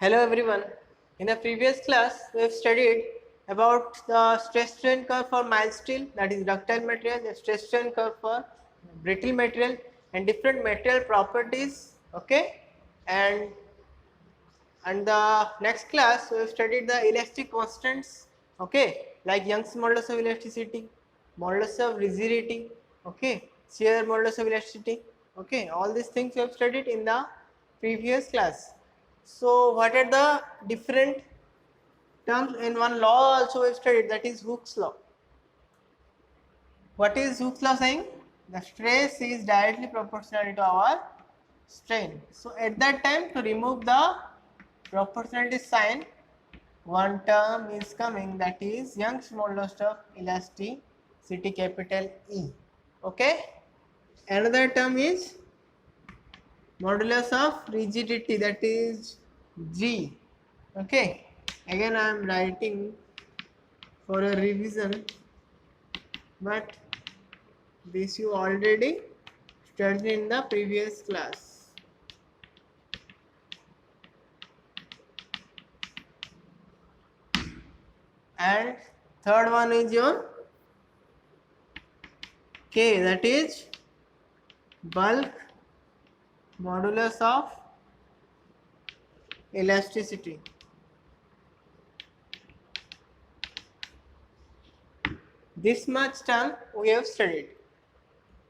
Hello everyone. In the previous class, we have studied about the stress strain curve for mild steel, that is ductile material, the stress strain curve for brittle material, and different material properties. Okay, and the next class we have studied the elastic constants. Okay, like Young's modulus of elasticity, modulus of rigidity. Okay, shear modulus of elasticity. Okay, all these things we have studied in the previous class. So what are the different terms in one law also we have studied, that is Hooke's law. What is Hooke's law saying? The stress is directly proportional to our strain. So at that time, to remove the proportionality sign, one term is coming, that is Young's modulus of elasticity, capital E. Okay. Another term is modulus of rigidity, that is G. Okay. Again I am writing for a revision, but this you already studied in the previous class. And third one is your K, that is bulk modulus of elasticity. This much term we have studied.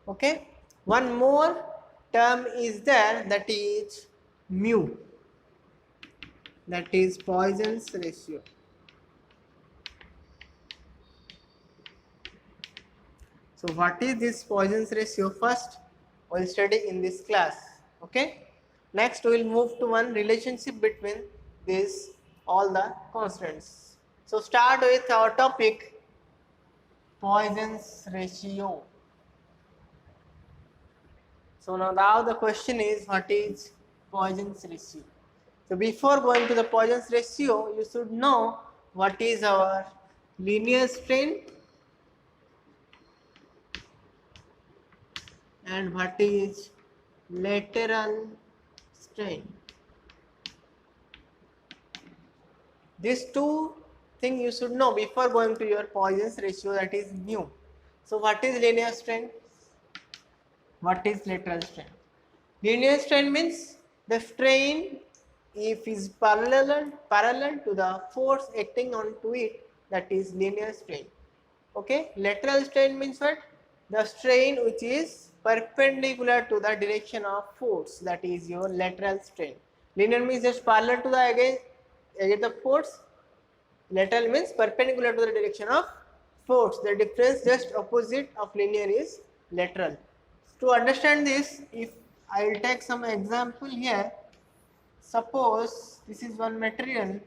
Okay. One more term is there, that is mu, that is Poisson's ratio. So what is this Poisson's ratio? First we will study in this class. Okay. Next we will move to one relationship between these all the constants. So start with our topic, Poisson's ratio. So now the question is, what is Poisson's ratio? So before going to the Poisson's ratio, you should know what is our linear strain and what is lateral strain. These two things you should know before going to your Poisson's ratio, that is mu. So what is linear strain? What is lateral strain? Linear strain means the strain if is parallel to the force acting onto it, that is linear strain. Okay. Lateral strain means what? The strain which is perpendicular to the direction of force, that is your lateral strain. Linear means just parallel to the against the force. Lateral means perpendicular to the direction of force. The difference just opposite of linear is lateral. To understand this, if I will take some example here, suppose this is one material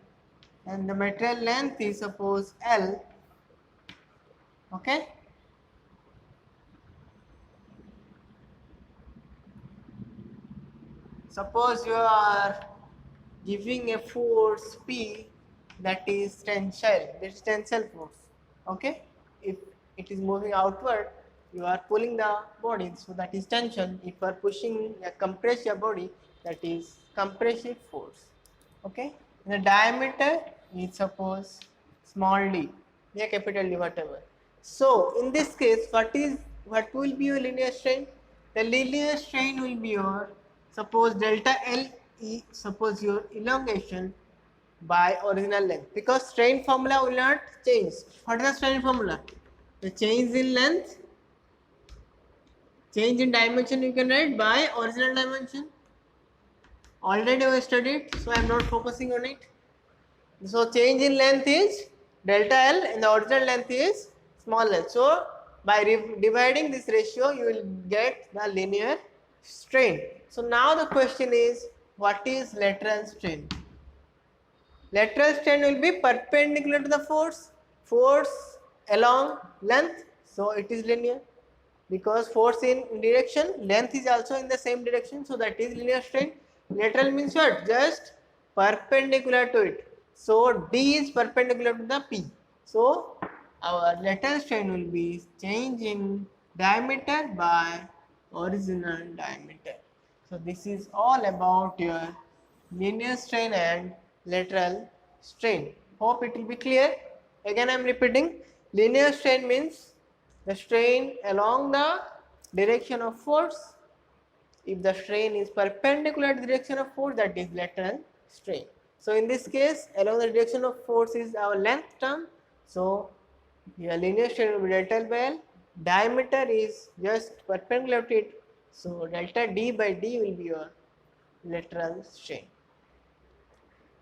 and the material length is suppose L. Okay. Suppose you are giving a force P, that is tensile, this is tensile force. Okay. If it is moving outward, you are pulling the body, so that is tension. If you are pushing, compress your body, that is compressive force. Okay. The diameter is suppose small d, yeah, capital D, whatever. So in this case, what will be your linear strain? The linear strain will be your, suppose delta L E, suppose your elongation by original length, because strain formula will not change. What is the strain formula? The change in length, change in dimension you can write by original dimension. Already we studied, so I am not focusing on it. So change in length is delta L and the original length is small l. So by dividing this ratio, you will get the linear strain. So now the question is, what is lateral strain? Lateral strain will be perpendicular to the force along length, so it is linear. Because force in direction, length is also in the same direction, so that is linear strain. Lateral means what? Just perpendicular to it. So D is perpendicular to the P. So our lateral strain will be change in diameter by original diameter. So this is all about your linear strain and lateral strain. Hope it will be clear. Again I am repeating, linear strain means the strain along the direction of force. If the strain is perpendicular to the direction of force, that is lateral strain. So in this case, along the direction of force is our length term. So your linear strain will be delta L by L. Diameter is just perpendicular to it. So delta D by D will be your lateral strain.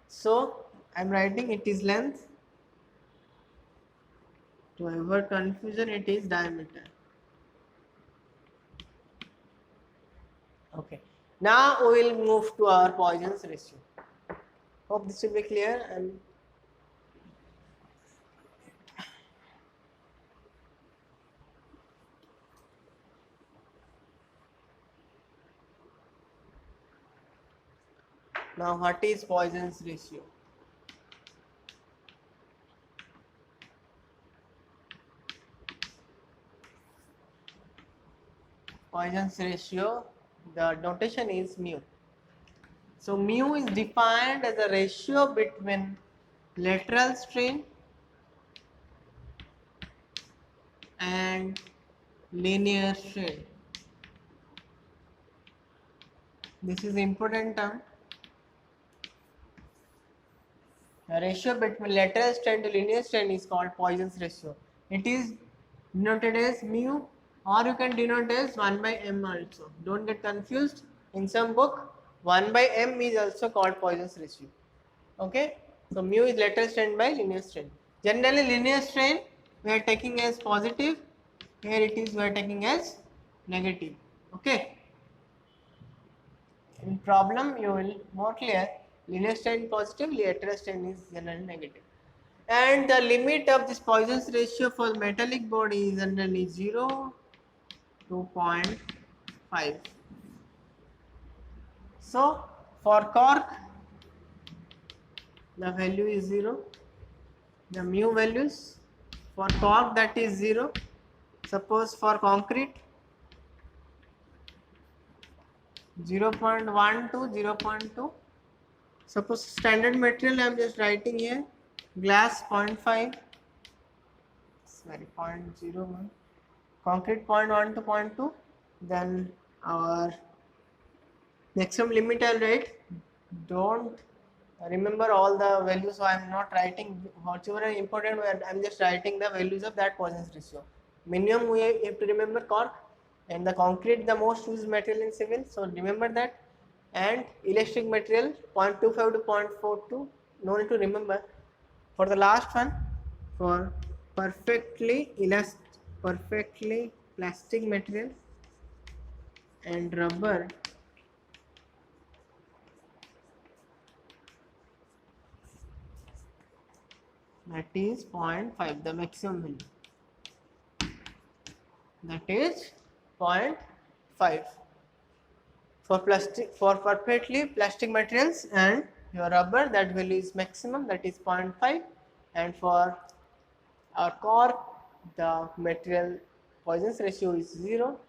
So I am writing it is length. To avoid confusion, it is diameter. Okay. Now we will move to our Poisson's ratio. Hope this will be clear. And now what is Poisson's ratio? Poisson's ratio, the notation is mu. So mu is defined as a ratio between lateral strain and linear strain. This is important term. The ratio between lateral strain to linear strain is called Poisson's ratio. It is denoted as mu, or you can denote as 1 by m also. Don't get confused. In some book, 1 by m is also called Poisson's ratio. Okay. So mu is lateral strain by linear strain. Generally linear strain we are taking as positive. Here it is we are taking as negative. Okay. In problem you will more clear. Linear strain positive, lateral strain is generally negative. And the limit of this Poisson's ratio for metallic body is generally 0 to 0.5. So for cork the value is 0. The mu values for cork, that is 0. Suppose for concrete 0.1 to 0.2. Suppose standard material I am just writing here, glass 0.5, sorry 0.01, concrete 0.1 to 0.2. Then our maximum limit I will write. Don't remember all the values, so I am not writing whatever important. I am just writing the values of that Poisson's ratio. Minimum we have to remember cork, and the concrete the most used material in civil, so remember that. And elastic material 0.25 to 0.42, no need to remember. For the last one, for perfectly plastic material and rubber, that is 0.5, the maximum value, that is 0.5 for perfectly plastic materials and your rubber, that value is maximum, that is 0.5. And for our cork the material Poisson's ratio is 0.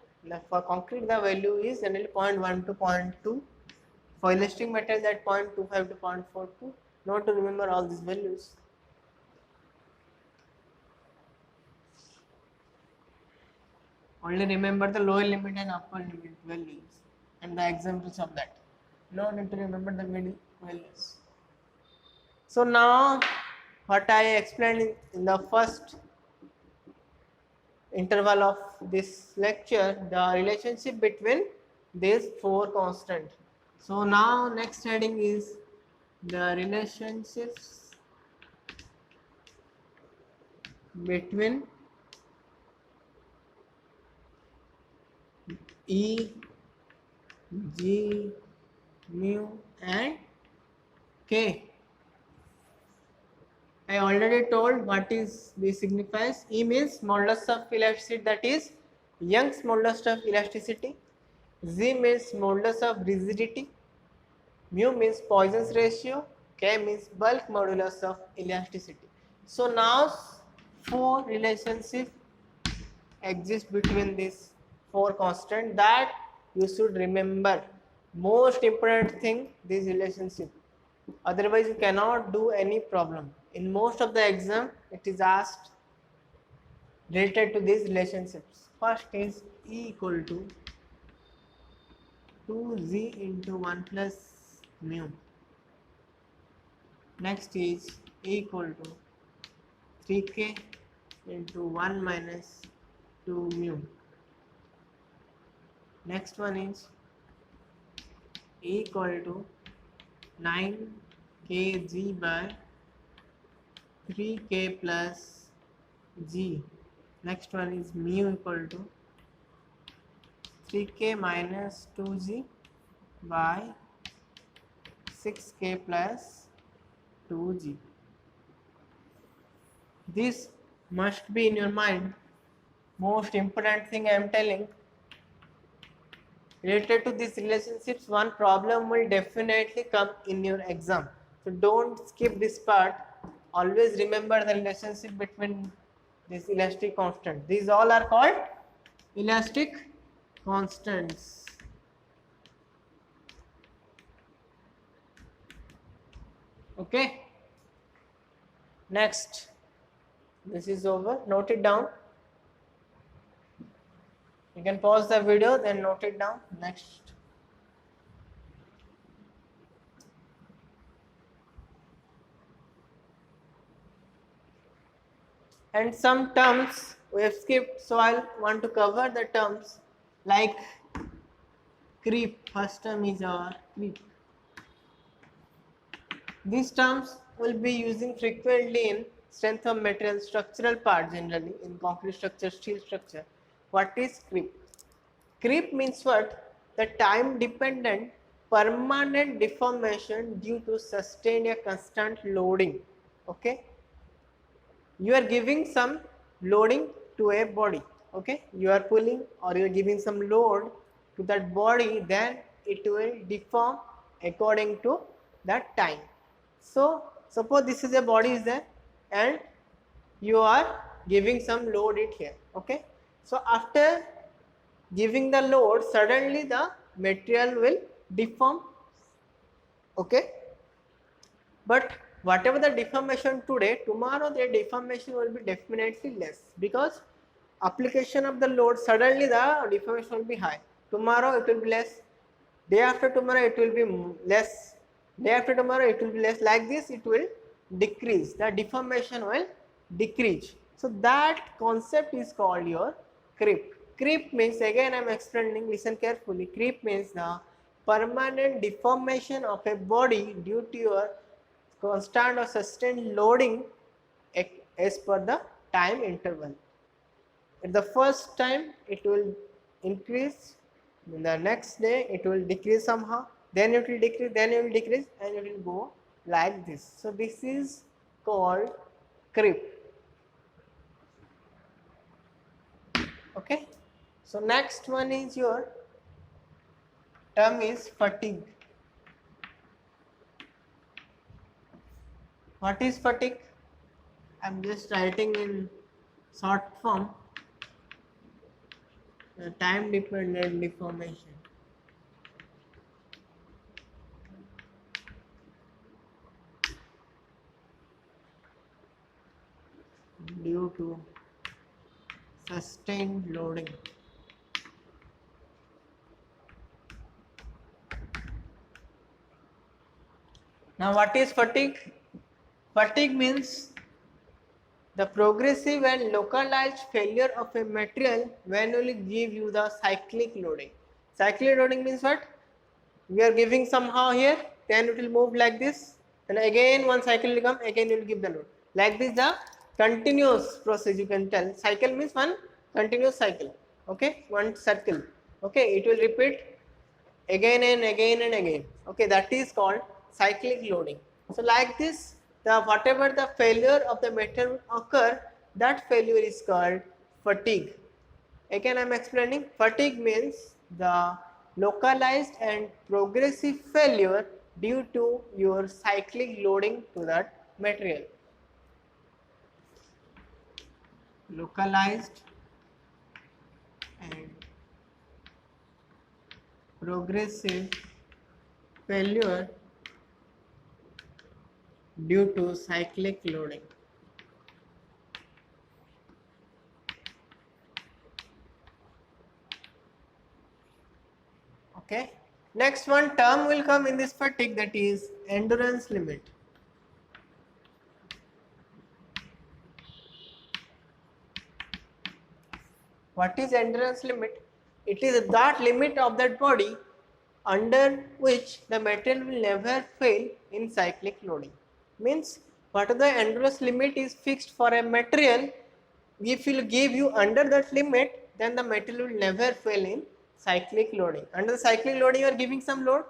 For concrete the value is generally 0.1 to 0.2. For elastic material that 0.25 to 0.42. Not to remember all these values. Only remember the lower limit and upper limit values and the examples of that. No need to remember the middle values. So now what I explained in the first interval of this lecture, the relationship between these four constants. So now next heading is the relationships between E, G, mu and K. I already told what is this signifies. E means modulus of elasticity, that is Young's modulus of elasticity. Z means modulus of rigidity. Mu means Poisson's ratio. K means bulk modulus of elasticity. So now four relationships exist between these four constants that you should remember. Most important thing, this relationship. Otherwise, you cannot do any problem. In most of the exam, it is asked related to these relationships. First is E equal to 2z into 1 plus mu. Next is E equal to 3k into 1 minus 2 mu. Next one is E equal to 9kg by 3k plus g. Next one is mu equal to 3k minus 2g by 6k plus 2g. This must be in your mind. Most important thing I am telling, related to these relationships, one problem will definitely come in your exam. So don't skip this part. Always remember the relationship between these elastic constants. These all are called elastic constants. Okay. Next, this is over. Note it down. You can pause the video, then note it down. Next. And some terms we have skipped, so I want to cover the terms like creep. First term is our creep. These terms will be using frequently in strength of material structural part, generally in concrete structure, steel structure. What is creep? Creep means what? The time dependent permanent deformation due to sustained a constant loading. Okay, you are giving some loading to a body. Okay, you are pulling or you are giving some load to that body, then it will deform according to that time. So suppose this is a body is there and you are giving some load it here. Okay, so after giving the load, suddenly the material will deform. Okay, but whatever the deformation today, tomorrow the deformation will be definitely less, because application of the load, suddenly the deformation will be high. Tomorrow it will be less, day after tomorrow it will be less, day after tomorrow it will be less. Like this it will decrease, the deformation will decrease. So that concept is called your creep. Creep means, again I am explaining, listen carefully. Creep means the permanent deformation of a body due to your constant or sustained loading as per the time interval. At the first time it will increase, in the next day it will decrease somehow, then it will decrease, then it will decrease, and it will go like this. So this is called creep. Okay, so next one is your term is fatigue. What is fatigue? I am just writing in short form. Time dependent deformation due to sustained loading. Now what is fatigue? Fatigue means the progressive and localized failure of a material when will give you the cyclic loading. Cyclic loading means what? We are giving somehow here, then it will move like this, and again one cycle will come, again it will give the load. Like this the continuous process, you can tell. Cycle means one continuous cycle. Okay, one circle. Okay, it will repeat again and again and again. Okay, that is called cyclic loading. So like this, the whatever the failure of the material occur, that failure is called fatigue. Again I am explaining, fatigue means the localized and progressive failure due to your cyclic loading to that material. Localized and progressive failure due to cyclic loading. Okay. Next one term will come in this fatigue, that is endurance limit. What is endurance limit? It is that limit of that body under which the material will never fail in cyclic loading. Means what the endurance limit is fixed for a material, if you give you under that limit, then the material will never fail in cyclic loading. Under the cyclic loading you are giving some load,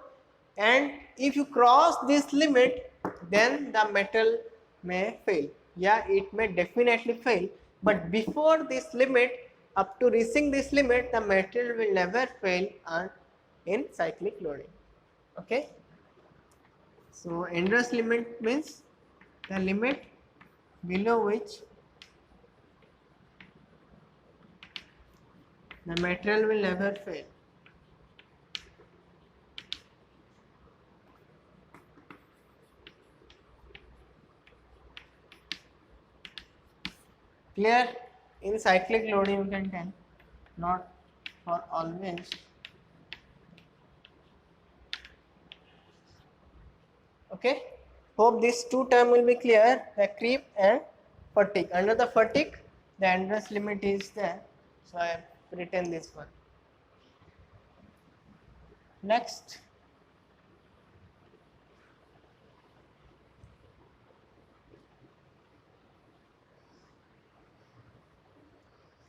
and if you cross this limit, then the metal may fail. Yeah, it may definitely fail, but before this limit, up to reaching this limit, the material will never fail in cyclic loading. Okay. So endurance limit means the limit below which the material will never fail. Clear? In cyclic loading you can tell, not for always. Okay. Hope these two terms will be clear, the creep and fatigue. Under the fatigue, the endurance limit is there. So I have written this one. Next.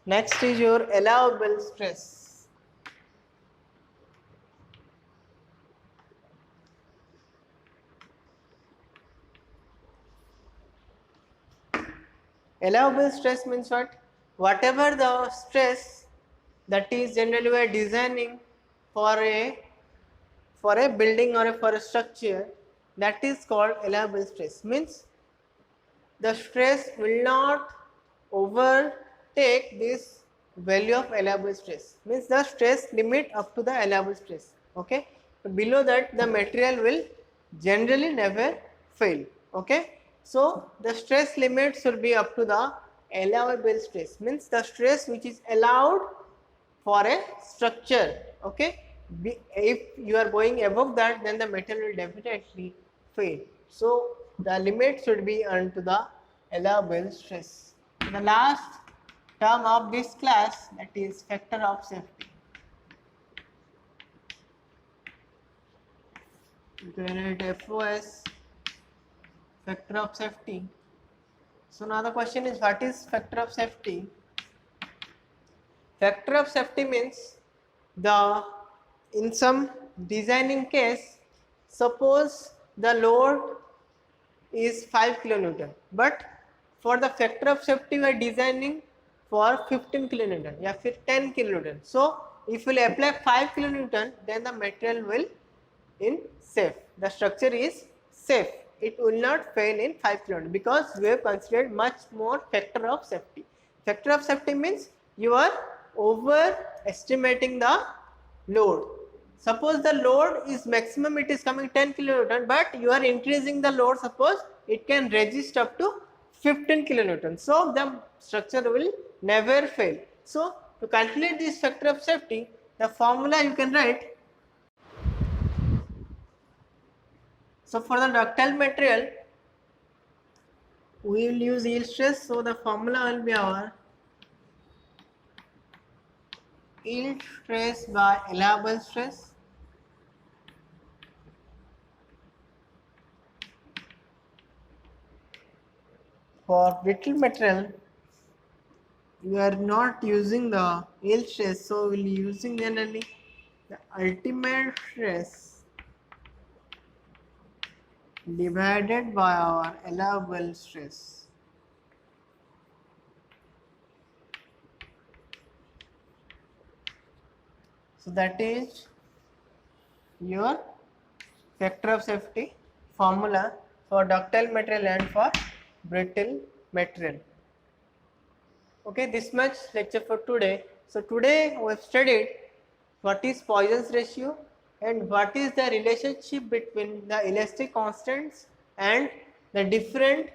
Next is your allowable stress. Allowable stress means what? Whatever the stress that is generally we are designing for a building or for a structure, that is called allowable stress. Means the stress will not overtake this value of allowable stress. Means the stress limit up to the allowable stress. Okay. So below that the material will generally never fail. Okay. So the stress limit should be up to the allowable stress. Means the stress which is allowed for a structure. Okay. If you are going above that, then the material will definitely fail. So the limit should be unto the allowable stress. The last term of this class, that is factor of safety. You can write FOS, factor of safety. So now the question is, what is factor of safety? Factor of safety means in some designing case, suppose the load is 5 kilonewton, but for the factor of safety we are designing for 15 kilonewton, yeah, 10 kilonewton. So if you will apply 5 kilonewton, then the material will in safe. The structure is safe. It will not fail in 5 kilonewton because we have considered much more factor of safety. Factor of safety means you are overestimating the load. Suppose the load is maximum, it is coming 10 kilonewton, but you are increasing the load, suppose it can resist up to 15 kilonewton. So the structure will never fail. So to calculate this factor of safety, the formula you can write. So for the ductile material, we will use yield stress. So the formula will be our yield stress by allowable stress. For brittle material, we are not using the yield stress, so we will be using generally the ultimate stress divided by our allowable stress. So that is your factor of safety formula for ductile material and for brittle material. Okay, this much lecture for today. So today we have studied what is Poisson's ratio and what is the relationship between the elastic constants and the different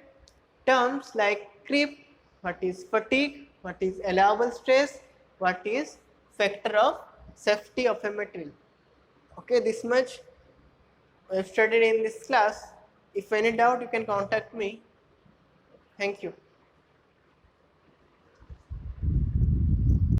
terms like creep, what is fatigue, what is allowable stress, what is factor of safety of a material. Okay, this much I have studied in this class. If any doubt, you can contact me. Thank you.